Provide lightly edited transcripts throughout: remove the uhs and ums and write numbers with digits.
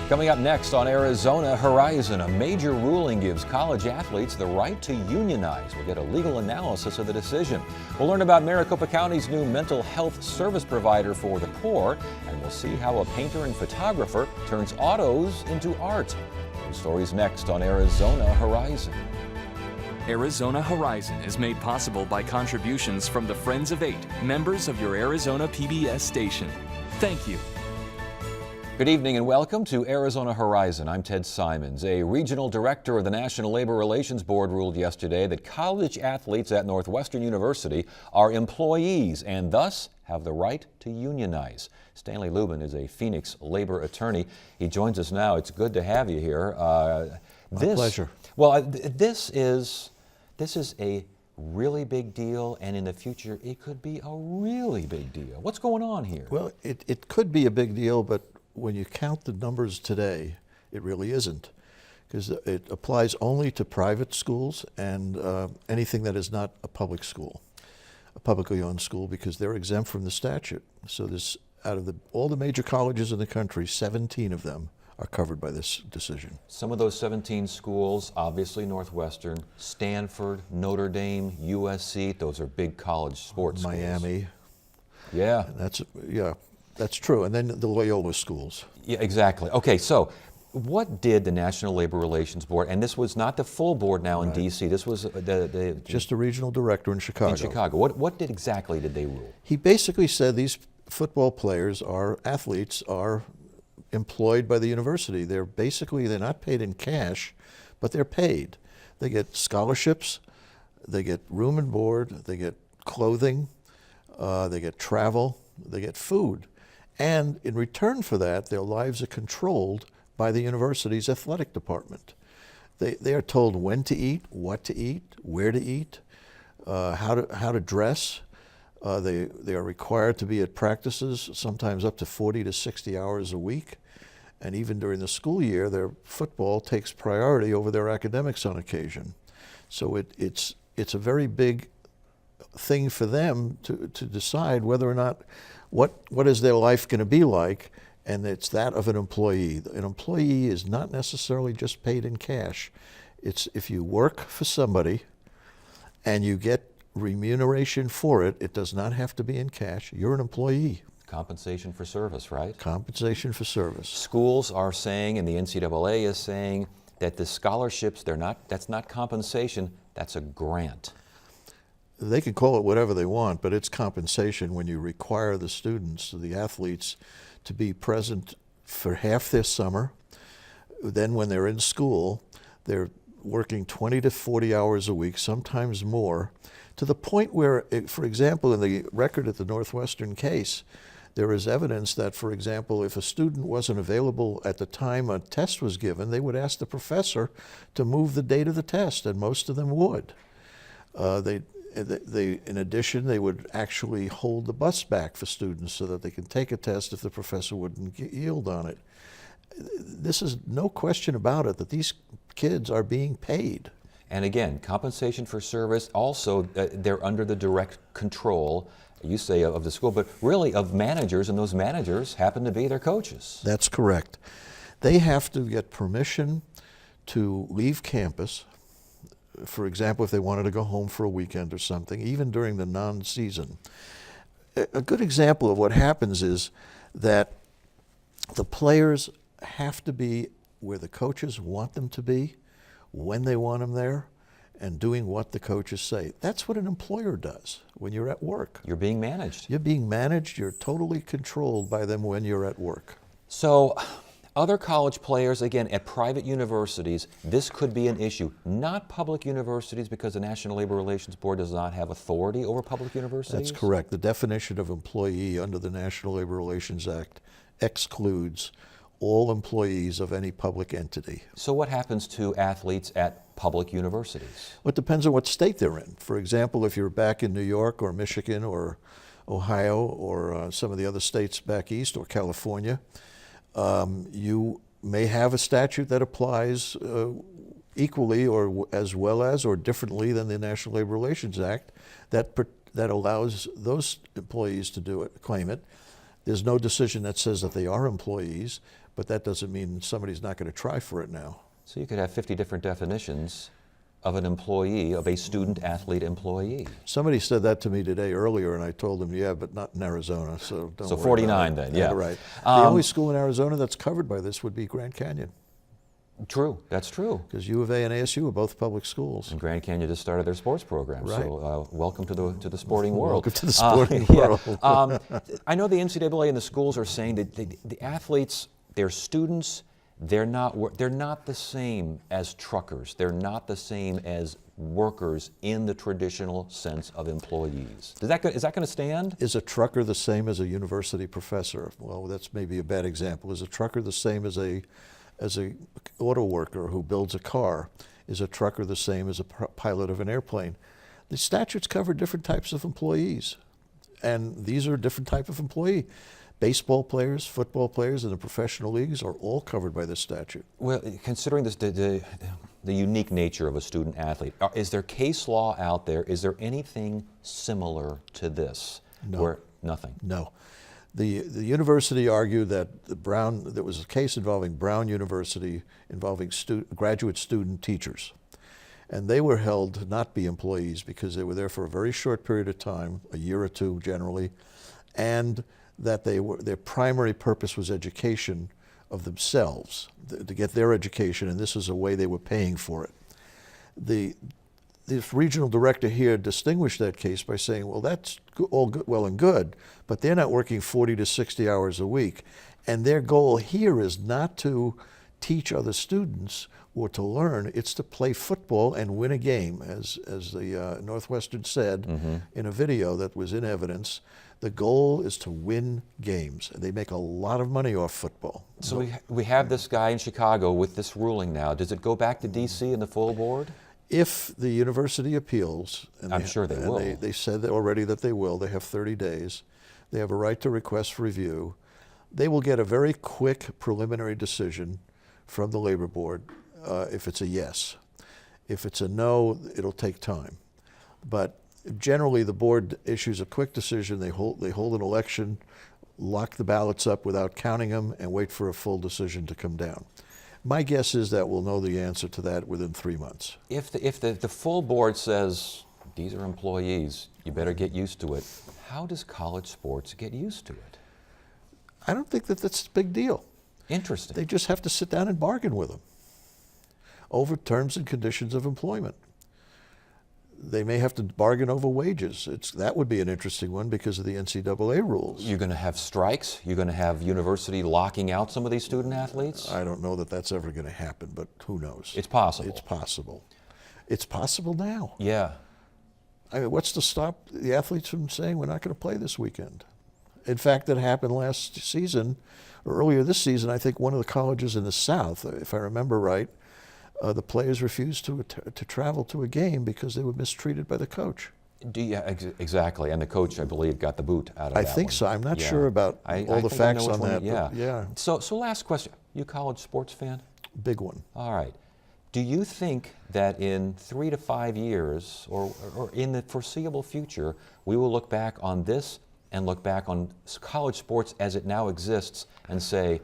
Coming up next on Arizona Horizon, a major ruling gives college athletes the right to unionize. We'll get a legal analysis of the decision. We'll learn about Maricopa County's new mental health service provider for the poor, and we'll see how a painter and photographer turns autos into art. Those stories next on Arizona Horizon. Arizona Horizon is made possible by contributions from the Friends of 8, members of your Arizona PBS station. Thank you. Good evening and welcome to Arizona Horizon. I'm Ted Simons. A regional director of the National Labor Relations Board ruled yesterday that college athletes at Northwestern University are employees and thus have the right to unionize. Stanley Lubin is a Phoenix labor attorney. He joins us now. It's good to have you here. My pleasure. Well, this is a really big deal, and in the future it could be a really big deal. What's going on here? Well, it could be a big deal, but when you count the numbers today, it really isn't, because it applies only to private schools and anything that is not a public school, a publicly owned school, because they're exempt from the statute. So this, out of all the major colleges in the country, 17 of them are covered by this decision. Some of those 17 schools, obviously Northwestern, Stanford, Notre Dame, USC, those are big college sports schools. Miami. Yeah. That's true. And then the Loyola schools. Yeah, exactly. Okay, so what did the National Labor Relations Board, and this was not the full board now in D.C., this was just a regional director in Chicago. In Chicago. What exactly did they rule? He basically said these football players athletes are employed by the university. They're not paid in cash, but they're paid. They get scholarships, they get room and board, they get clothing, they get travel, they get food. And in return for that, their lives are controlled by the university's athletic department. They are told when to eat, what to eat, where to eat, how to dress. They are required to be at practices, sometimes up to 40 to 60 hours a week. And even during the school year, their football takes priority over their academics on occasion. So it's a very big thing for them to decide whether or not what is their life going to be like, and it's that of an employee. An employee is not necessarily just paid in cash. It's if you work for somebody and you get remuneration for it, it does not have to be in cash. You're an employee. Compensation for service, right? Compensation for service. Schools are saying, and the NCAA is saying, that the scholarships, that's not compensation, that's a grant. They can call it whatever they want, but it's compensation when you require the students, the athletes, to be present for half their summer. Then when they're in school, they're working 20 to 40 hours a week, sometimes more, to the point where, for example, in the record at the Northwestern case, there is evidence that, for example, if a student wasn't available at the time a test was given, they would ask the professor to move the date of the test, and most of them would. In addition, they would actually hold the bus back for students so that they can take a test if the professor wouldn't yield on it. This is no question about it, that these kids are being paid. And again, compensation for service, also they're under the direct control, you say, of the school, but really of managers, and those managers happen to be their coaches. That's correct. They have to get permission to leave campus. For example, if they wanted to go home for a weekend or something, even during the non-season. A good example of what happens is that the players have to be where the coaches want them to be, when they want them there, and doing what the coaches say. That's what an employer does when you're at work. You're being managed. You're being managed. You're totally controlled by them when you're at work. So, other college players, again, at private universities, this could be an issue. Not public universities, because the National Labor Relations Board does not have authority over public universities? That's correct. The definition of employee under the National Labor Relations Act excludes all employees of any public entity. So what happens to athletes at public universities? Well, it depends on what state they're in. For example, if you're back in New York or Michigan or Ohio or some of the other states back east or California, you may have a statute that applies equally or as well as or differently than the National Labor Relations Act that allows those employees to do it, claim it. There's no decision that says that they are employees, but that doesn't mean somebody's not going to try for it now. So you could have 50 different definitions of an employee, of a student-athlete employee. Somebody said that to me today earlier, and I told them, yeah, but not in Arizona, so don't So worry 49 about it. then, yeah. Right. The only school in Arizona that's covered by this would be Grand Canyon, True, that's true. because U of A and ASU are both public schools. And Grand Canyon just started their sports program, Right. so welcome to the sporting world. Welcome to the sporting yeah. world. I know the NCAA and the schools are saying that the athletes, their students, they're not the same as truckers. They're not the same as workers in the traditional sense of employees. Is that going to stand? Is a trucker the same as a university professor? Well, that's maybe a bad example. Is a trucker the same as a auto worker who builds a car? Is a trucker the same as a pilot of an airplane? The statutes cover different types of employees, and these are a different type of employee. Baseball players, football players in the professional leagues are all covered by this statute. Well, considering the unique nature of a student athlete, is there case law out there? Is there anything similar to this? No. Nothing. No. The university argued that there was a case involving Brown University involving graduate student teachers. And they were held to not be employees because they were there for a very short period of time, a year or two generally, and that their primary purpose was education of themselves, to get their education, and this is a way they were paying for it. This regional director here distinguished that case by saying, well, that's all good, well and good, but they're not working 40 to 60 hours a week. And their goal here is not to teach other students or to learn, it's to play football and win a game, as the Northwestern said in a video that was in evidence. The goal is to win games. They make a lot of money off football. So we have this guy in Chicago with this ruling now. Does it go back to D.C. and the full board? If the university appeals, and I'm sure they will. They said already that they will. They have 30 days. They have a right to request review. They will get a very quick preliminary decision from the labor board if it's a yes. If it's a no, it'll take time. But generally, the board issues a quick decision. They hold an election, lock the ballots up without counting them, and wait for a full decision to come down. My guess is that we'll know the answer to that within 3 months. If the full board says, these are employees, you better get used to it, how does college sports get used to it? I don't think that that's a big deal. Interesting. They just have to sit down and bargain with them over terms and conditions of employment. They may have to bargain over wages. That would be an interesting one because of the NCAA rules. You're going to have strikes? You're going to have university locking out some of these student athletes? I don't know that that's ever going to happen, but who knows? It's possible. It's possible. It's possible now. Yeah. I mean, what's to stop the athletes from saying we're not going to play this weekend? In fact, that happened last season, or earlier this season. I think one of the colleges in the South, if I remember right, the players refused to travel to a game because they were mistreated by the coach. Exactly, and the coach, I believe, got the boot out of that I think one. so. I'm not Yeah. sure about all the think I know facts which on one that. Yeah. But yeah, So last question. You a college sports fan? big one. All right. Do you think that in 3 to 5 years, or in the foreseeable future, we will look back on this and look back on college sports as it now exists and say,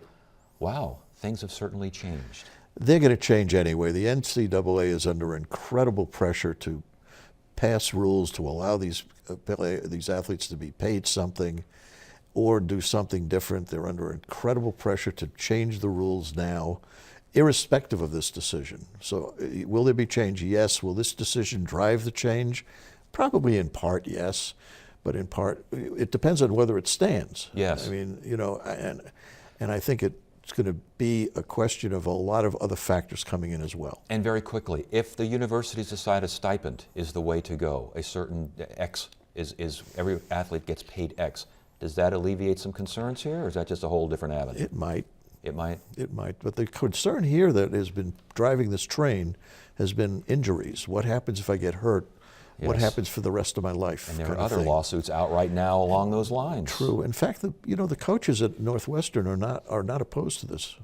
wow, things have certainly changed? They're going to change anyway. The NCAA is under incredible pressure to pass rules to allow these athletes to be paid something or do something different. They're under incredible pressure to change the rules now, irrespective of this decision. So will there be change? Yes. Will this decision drive the change? Probably in part, yes. But in part, it depends on whether it stands. Yes. I mean, and I think it's going to be a question of a lot of other factors coming in as well. And very quickly, if the universities decide a stipend is the way to go, a certain X is every athlete gets paid X, does that alleviate some concerns here, or is that just a whole different avenue? It might. It might. It might. But the concern here that has been driving this train has been injuries. What happens if I get hurt? What Yes. happens for the rest of my life? And there kind are of other thing. lawsuits out right now along those lines. True. In fact, the coaches at Northwestern are not opposed to this.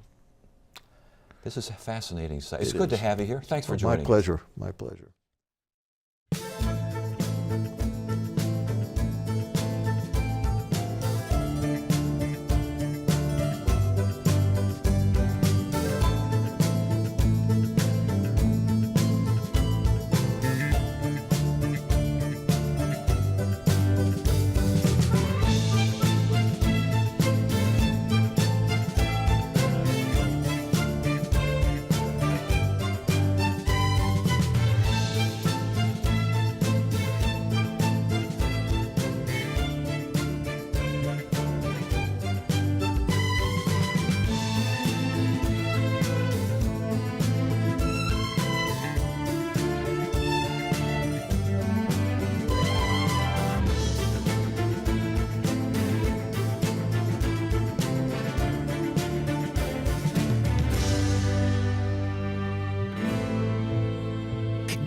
This is a fascinating stuff. It's It good to is. have you here. Thanks for joining My us. pleasure. My pleasure.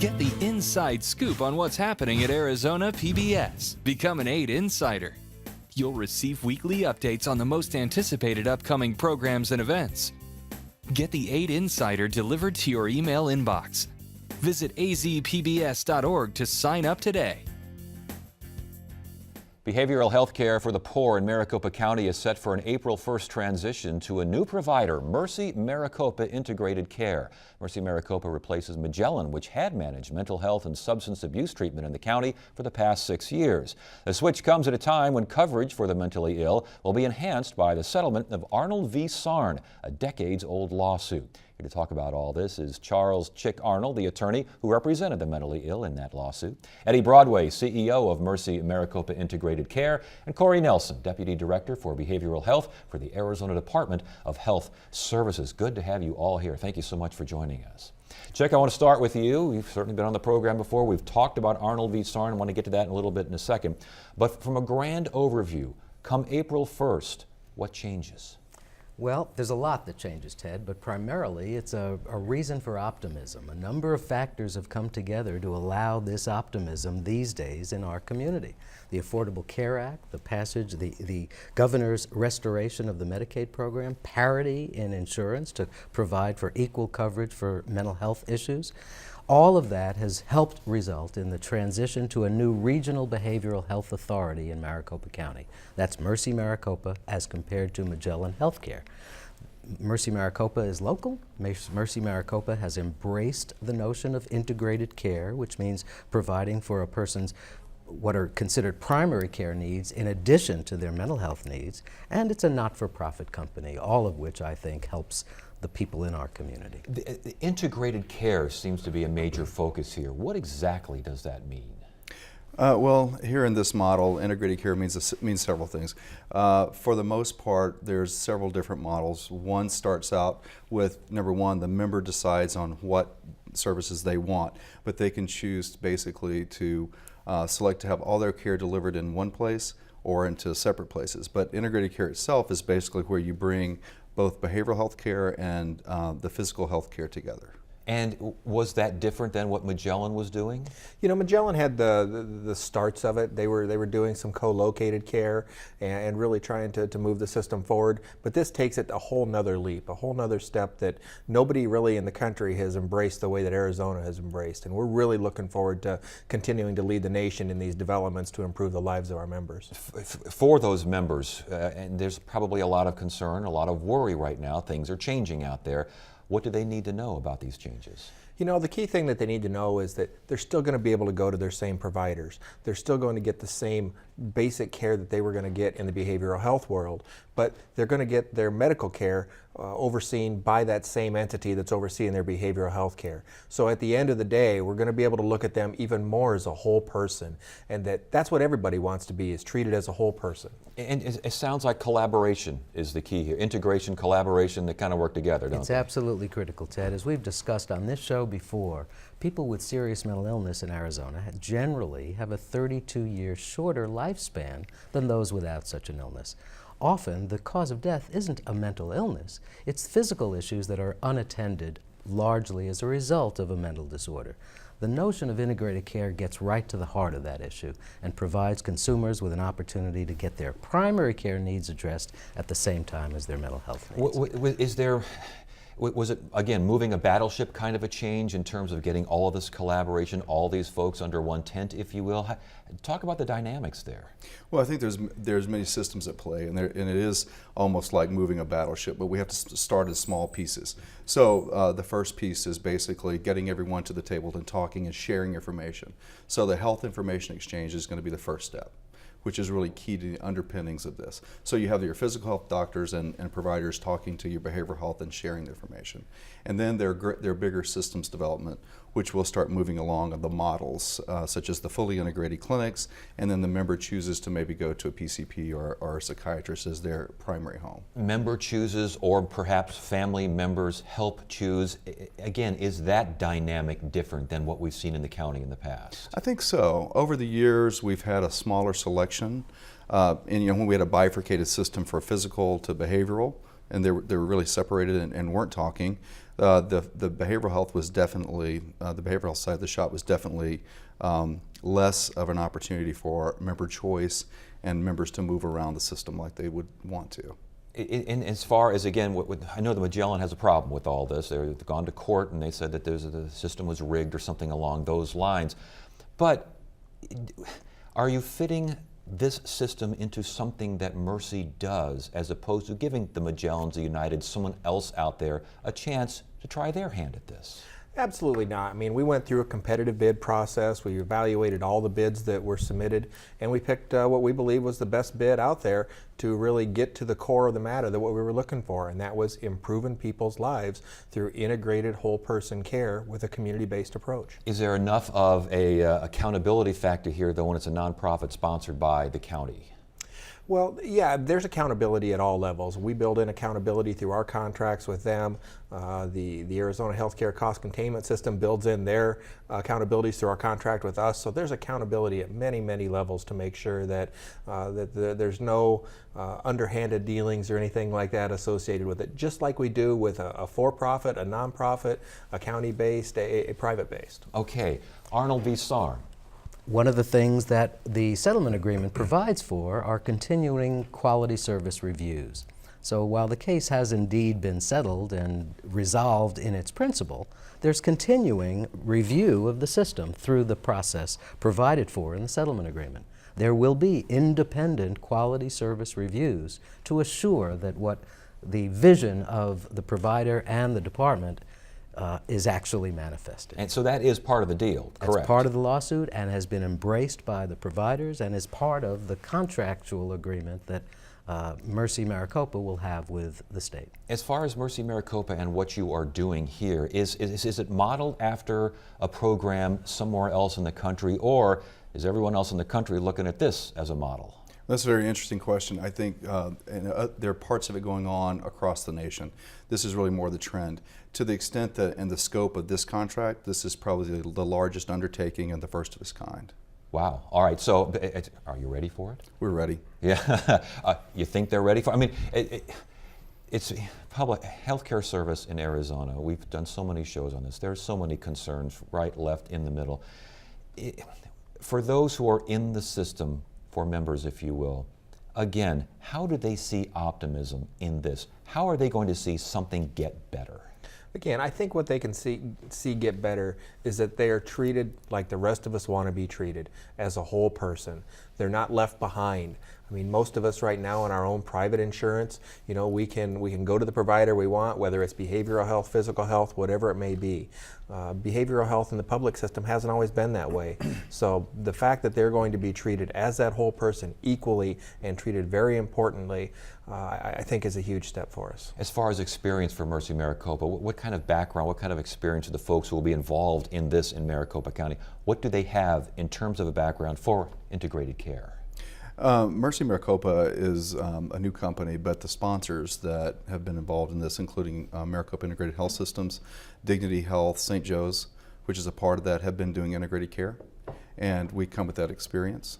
Get the inside scoop on what's happening at Arizona PBS. Become an 8 Insider. You'll receive weekly updates on the most anticipated upcoming programs and events. Get the 8 Insider delivered to your email inbox. Visit azpbs.org to sign up today. Behavioral health care for the poor in Maricopa County is set for an April 1st transition to a new provider, Mercy Maricopa Integrated Care. Mercy Maricopa replaces Magellan, which had managed mental health and substance abuse treatment in the county for the past 6 years. The switch comes at a time when coverage for the mentally ill will be enhanced by the settlement of Arnold v. Sarn, a decades-old lawsuit. Here to talk about all this is Charles Chick Arnold, the attorney who represented the mentally ill in that lawsuit, Eddie Broadway, CEO of Mercy Maricopa Integrated Care, and Corey Nelson, Deputy Director for Behavioral Health for the Arizona Department of Health Services. Good to have you all here. Thank you so much for joining us. Chick, I want to start with you. You've certainly been on the program before. We've talked about Arnold v. Sarn. I want to get to that in a little bit in a second. But from a grand overview, come April 1st, what changes? Well, there's a lot that changes, Ted, but primarily it's a reason for optimism. A number of factors have come together to allow this optimism these days in our community. The Affordable Care Act, the passage, the governor's restoration of the Medicaid program, parity in insurance to provide for equal coverage for mental health issues. All of that has helped result in the transition to a new regional behavioral health authority in Maricopa County. That's Mercy Maricopa as compared to Magellan Healthcare. Mercy Maricopa is local. Mercy Maricopa has embraced the notion of integrated care, which means providing for a person's what are considered primary care needs in addition to their mental health needs, and it's a not-for-profit company, all of which I think helps the people in our community. The integrated care seems to be a major focus here. What exactly does that mean? Well, here in this model, integrated care means several things. For the most part, there's several different models. One starts out with, number one, the member decides on what services they want, but they can choose basically to select to have all their care delivered in one place or into separate places. But integrated care itself is basically where you bring both behavioral health care and the physical health care together. And was that different than what Magellan was doing? You know, Magellan had the starts of it. They were doing some co-located care and really trying to move the system forward. But this takes it a whole nother leap, a whole nother step that nobody really in the country has embraced the way that Arizona has embraced. And we're really looking forward to continuing to lead the nation in these developments to improve the lives of our members. For those members, and there's probably a lot of concern, a lot of worry right now. Things are changing out there. What do they need to know about these changes? You know, the key thing that they need to know is that they're still going to be able to go to their same providers. They're still going to get the same basic care that they were going to get in the behavioral health world, but they're going to get their medical care overseen by that same entity that's overseeing their behavioral health care. So at the end of the day, we're going to be able to look at them even more as a whole person, and that's what everybody wants to be, is treated as a whole person. And it sounds like collaboration is the key here. Integration, collaboration, that kind of work together, don't It's they? absolutely critical, Ted. As we've discussed on this show before, people with serious mental illness in Arizona generally have a 32-year shorter lifespan than those without such an illness. Often, the cause of death isn't a mental illness. It's physical issues that are unattended, largely as a result of a mental disorder. The notion of integrated care gets right to the heart of that issue and provides consumers with an opportunity to get their primary care needs addressed at the same time as their mental health needs. Was it, again, moving a battleship kind of a change in terms of getting all of this collaboration, all these folks under one tent, if you will? Talk about the dynamics there. Well, I think there's many systems at play, and it is almost like moving a battleship, but we have to start in small pieces. So the first piece is basically getting everyone to the table and talking and sharing information. So the health information exchange is going to be the first step, which is really key to the underpinnings of this. So you have your physical health doctors and providers talking to your behavioral health and sharing the information. And then their bigger systems development, which will start moving along on the models, such as the fully integrated clinics, and then the member chooses to maybe go to a PCP or a psychiatrist as their primary home. Member chooses, or perhaps family members help choose. Again, is that dynamic different than what we've seen in the county in the past? I think so. Over the years, we've had a smaller selection. And when we had a bifurcated system for physical to behavioral, and they were really separated and weren't talking, The behavioral health was definitely, the behavioral health side of the shop was definitely less of an opportunity for member choice and members to move around the system like they would want to. In as far as, again, I know that Magellan has a problem with all this. They've gone to court and they said that the system was rigged or something along those lines. But are you fitting this system into something that Mercy does, as opposed to giving the Magellans, the United, someone else out there a chance to try their hand at this? Absolutely not. I mean, we went through a competitive bid process. We evaluated all the bids that were submitted, and we picked what we believe was the best bid out there to really get to the core of the matter, that what we were looking for, and that was improving people's lives through integrated whole person care with a community-based approach. Is there enough of a accountability factor here, though, when it's a nonprofit sponsored by the county? Well, yeah, there's accountability at all levels. We build in accountability through our contracts with them. The Arizona Healthcare Cost Containment System builds in their accountabilities through our contract with us. So there's accountability at many, many levels to make sure that, there's no underhanded dealings or anything like that associated with it, just like we do with a for-profit, a nonprofit, a county-based, a private-based. Okay, Arnold V. Sarm. One of the things that the settlement agreement provides for are continuing quality service reviews. So while the case has indeed been settled and resolved in its principle, there's continuing review of the system through the process provided for in the settlement agreement. There will be independent quality service reviews to assure that what the vision of the provider and the department is actually manifested. And so that is part of the deal, correct? That's part of the lawsuit and has been embraced by the providers and is part of the contractual agreement that Mercy Maricopa will have with the state. As far as Mercy Maricopa and what you are doing here, is it modeled after a program somewhere else in the country, or is everyone else in the country looking at this as a model? That's a very interesting question. I think there are parts of it going on across the nation. This is really more the trend. To the extent that in the scope of this contract, this is probably the largest undertaking and the first of its kind. Wow. All right. So are you ready for it? We're ready. Yeah. You think they're ready for it? I mean, it's public healthcare service in Arizona. We've done so many shows on this. There's so many concerns, right, left, in the middle. For those who are in the system, for members, if you will, again, how do they see optimism in this? How are they going to see something get better? Again, I think what they can see get better is that they are treated like the rest of us want to be treated, as a whole person. They're not left behind. I mean, most of us right now on our own private insurance, you know, we can go to the provider we want, whether it's behavioral health, physical health, whatever it may be. Behavioral health in the public system hasn't always been that way. So the fact that they're going to be treated as that whole person equally and treated very importantly, I think is a huge step for us. As far as experience for Mercy Maricopa, what kind of background, what kind of experience do the folks who will be involved in this in Maricopa County, what do they have in terms of a background for integrated care? Mercy Maricopa is a new company, but the sponsors that have been involved in this, including Maricopa Integrated Health Systems, Dignity Health, St. Joe's, which is a part of that, have been doing integrated care, and we come with that experience.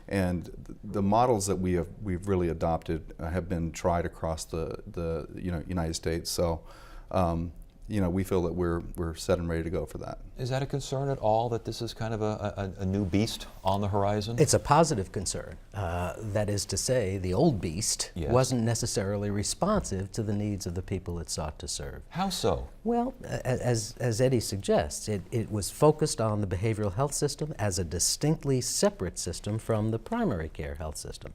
And the models that we've really adopted have been tried across the United States. So we feel that we're set and ready to go for that. Is that a concern at all, that this is kind of a new beast on the horizon? It's a positive concern. That is to say, the old beast wasn't necessarily responsive to the needs of the people it sought to serve. How so? Well, as Eddie suggests, it was focused on the behavioral health system as a distinctly separate system from the primary care health system.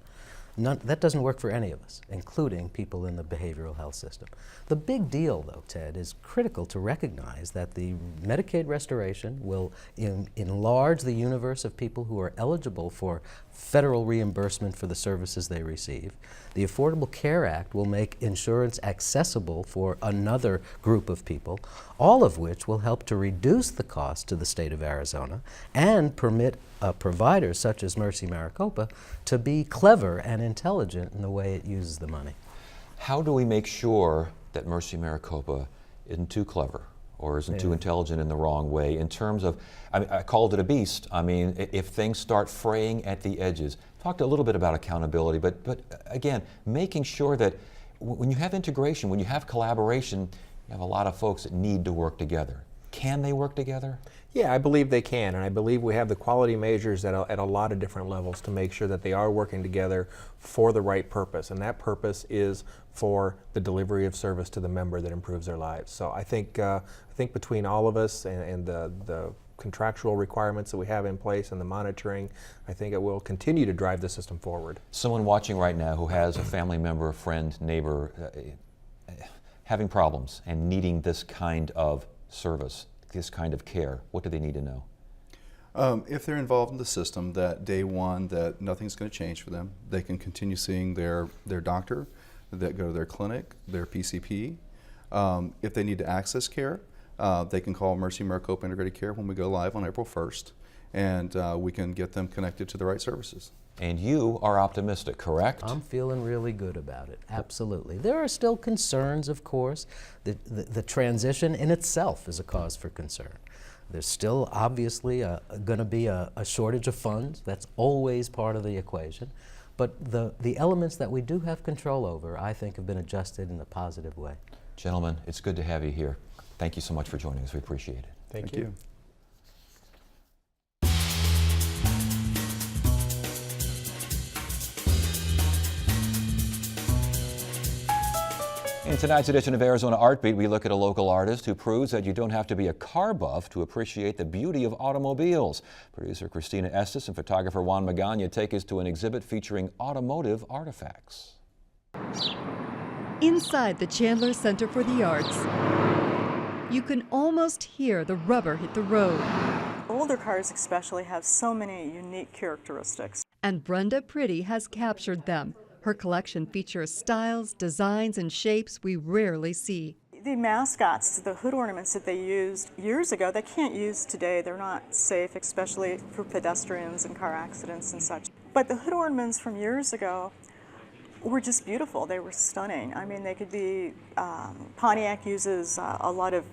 That doesn't work for any of us, including people in the behavioral health system. The big deal, though, Ted, is critical to recognize that the Medicaid restoration will enlarge the universe of people who are eligible for federal reimbursement for the services they receive. The Affordable Care Act will make insurance accessible for another group of people, all of which will help to reduce the cost to the state of Arizona and permit providers such as Mercy Maricopa to be clever and intelligent in the way it uses the money. How do we make sure that Mercy Maricopa isn't too clever or isn't too intelligent in the wrong way, in terms of, I called it a beast. I mean, if things start fraying at the edges? Talked a little bit about accountability, but again, making sure that when you have integration, when you have collaboration, You have a lot of folks that need to work together. Can they work together? Yeah, I believe they can, and I believe we have the quality measures at a lot of different levels to make sure that they are working together for the right purpose, and that purpose is for the delivery of service to the member that improves their lives. So I think between all of us and the contractual requirements that we have in place and the monitoring, I think it will continue to drive the system forward. Someone watching right now who has a family member, a friend, neighbor having problems and needing this kind of service, this kind of care, what do they need to know? If they're involved in the system, that day one, that nothing's going to change for them. They can continue seeing their doctor, that go to their clinic, their PCP. If they need to access care, they can call Mercy Maricopa Integrated Care when we go live on April 1st, and we can get them connected to the right services. And you are optimistic, correct? I'm feeling really good about it, absolutely. There are still concerns, of course. The transition in itself is a cause for concern. There's still obviously going to be a shortage of funds. That's always part of the equation. But the elements that we do have control over, I think, have been adjusted in a positive way. Gentlemen, it's good to have you here. Thank you so much for joining us. We appreciate it. Thank you. In tonight's edition of Arizona Art Beat, we look at a local artist who proves that you don't have to be a car buff to appreciate the beauty of automobiles. Producer Christina Estes and photographer Juan Magana take us to an exhibit featuring automotive artifacts. Inside the Chandler Center for the Arts, you can almost hear the rubber hit the road. Older cars especially have so many unique characteristics. And Brenda Pretty has captured them. Her collection features styles, designs, and shapes we rarely see. The mascots, the hood ornaments that they used years ago, they can't use today. They're not safe, especially for pedestrians and car accidents and such. But the hood ornaments from years ago were just beautiful. They were stunning. I mean, they could be, Pontiac uses a lot of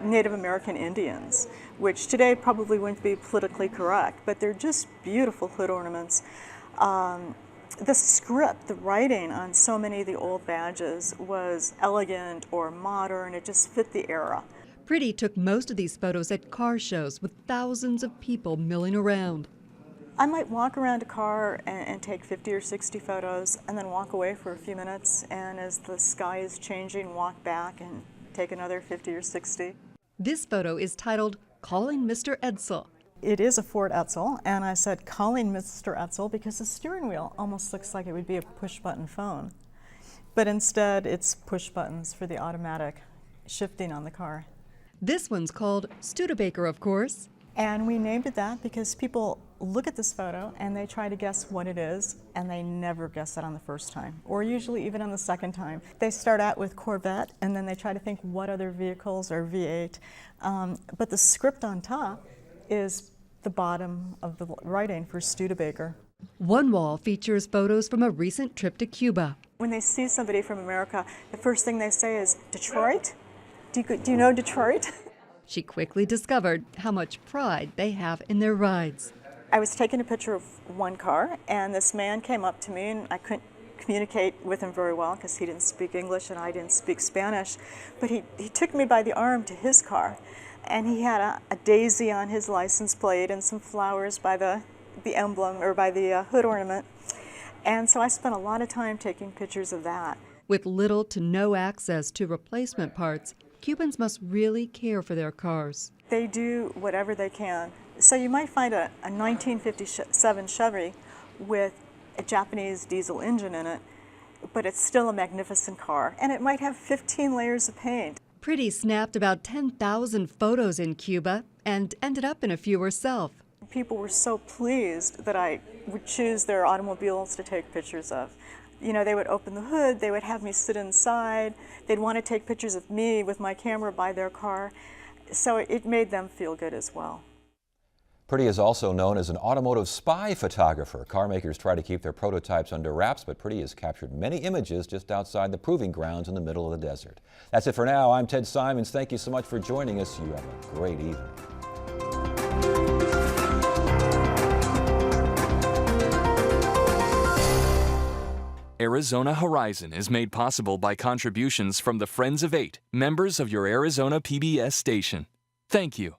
Native American Indians, which today probably wouldn't be politically correct, but they're just beautiful hood ornaments. The script, the writing on so many of the old badges was elegant or modern. It just fit the era. Pretty took most of these photos at car shows with thousands of people milling around. I might walk around a car and take 50 or 60 photos and then walk away for a few minutes, and as the sky is changing, walk back and take another 50 or 60. This photo is titled Calling Mr. Edsel. It is a Ford Edsel, and I said calling Mr. Edsel because the steering wheel almost looks like it would be a push-button phone. But instead, it's push buttons for the automatic shifting on the car. This one's called Studebaker, of course. And we named it that because people look at this photo and they try to guess what it is, and they never guess it on the first time, or usually even on the second time. They start out with Corvette, and then they try to think what other vehicles are V8. But the script on top is the bottom of the writing for Studebaker. One wall features photos from a recent trip to Cuba. When they see somebody from America, the first thing they say is, Detroit? Do you know Detroit? She quickly discovered how much pride they have in their rides. I was taking a picture of one car, and this man came up to me, and I couldn't communicate with him very well because he didn't speak English and I didn't speak Spanish, but he took me by the arm to his car. And he had a daisy on his license plate and some flowers by the emblem or by the hood ornament. And so I spent a lot of time taking pictures of that. With little to no access to replacement parts, Cubans must really care for their cars. They do whatever they can. So you might find a 1957 Chevy with a Japanese diesel engine in it, but it's still a magnificent car. And it might have 15 layers of paint. Pretty snapped about 10,000 photos in Cuba and ended up in a few herself. People were so pleased that I would choose their automobiles to take pictures of. You know, they would open the hood, they would have me sit inside, they'd want to take pictures of me with my camera by their car, so it made them feel good as well. Pretty is also known as an automotive spy photographer. Car makers try to keep their prototypes under wraps, but Pretty has captured many images just outside the proving grounds in the middle of the desert. That's it for now. I'm Ted Simons. Thank you so much for joining us. You have a great evening. Arizona Horizon is made possible by contributions from the Friends of 8, members of your Arizona PBS station. Thank you.